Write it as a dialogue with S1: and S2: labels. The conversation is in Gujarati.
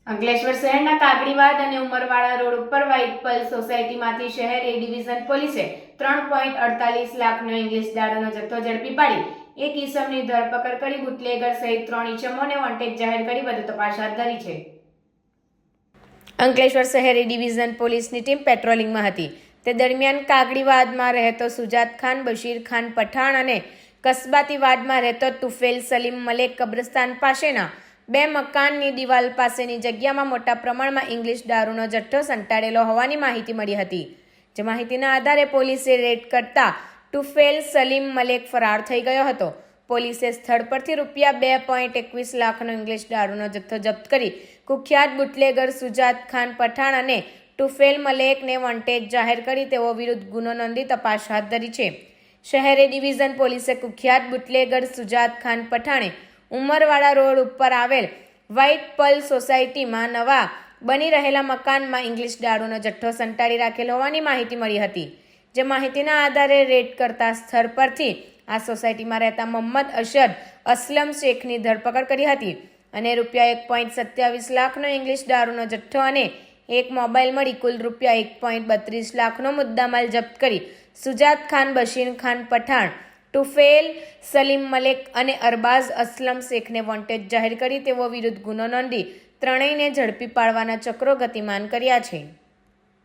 S1: અંકલેશ્વર શહેરના કાગડીવાડ અને ઉમરવાડા રોડ ઉપર વ્હાઇટ પર્લ સોસાયટીમાંથી શહેર એ ડિવિઝન પોલીસે 3.48 લાખનો ઇંગ્લિશ દારૂનો જથ્થો ઝડપી પાડી એક ઈસમની ધરપકડ કરી બુટલેગર સહિત 3 ઈસમોને વોન્ટેડ જાહેર કરી વધુ તપાસ હાથ ધરી છે. અંકલેશ્વર શહેર એ ડિવિઝન પોલીસની ટીમ પેટ્રોલિંગમાં હતી. તે દરમિયાન કાગડીવાડમાં રહેતો સુજાત ખાન બશીર ખાન પઠાણ અને કસબાતી વાડમાં રહેતો તુફેલ સલીમ મલેક કબ્રસ્તાન પાસેના 2 મકાનની દિવાલ પાસેની જગ્યામાં મોટા પ્રમાણમાં ઇંગ્લિશ દારૂનો જથ્થો સંતાડેલો હોવાની માહિતી મળી હતી. જે માહિતીના આધારે પોલીસે રેડ કરતા તુફેલ સલીમ મલેક ફરાર થઈ ગયો હતો. પોલીસે સ્થળ પરથી ₹2.21 લાખનો ઇંગ્લિશ દારૂનો જથ્થો જપ્ત કરી કુખ્યાત બુટલેગર સુજાત ખાન પઠાણ અને તુફેલ મલેકને વોન્ટેડ જાહેર કરી તેઓ વિરુદ્ધ ગુનો નોંધી તપાસ હાથ ધરી છે. શહેરે ડિવિઝન પોલીસે કુખ્યાત બુટલેગર સુજાત ખાન પઠાણે ઉમરવાડા રોડ ઉપર આવેલ વ્હાઇટ પર્લ સોસાયટીમાં નવા બની રહેલા મકાનમાં ઇંગ્લિશ દારૂનો જથ્થો સંતાડી રાખેલ હોવાની માહિતી મળી હતી. જે માહિતીના આધારે રેડ કરતા સ્થળ પરથી આ સોસાયટીમાં રહેતા મોહમ્મદ અશદ અસલમ શેખની ધરપકડ કરી હતી અને ₹1.27 લાખનો ઇંગ્લિશ દારૂનો જથ્થો અને એક મોબાઈલ મળી કુલ ₹1.32 લાખનો મુદ્દામાલ જપ્ત કરી સુજાત ખાન બશીર ખાન પઠાણ, તુફેલ સલીમ મલેક અને અરબાઝ અસલમ શેખને વોન્ટેડ જાહેર કરી તેઓ વિરુદ્ધ ગુનો નોંધી ત્રણેયને ઝડપી પાડવાના ચક્રો ગતિમાન કર્યા છે.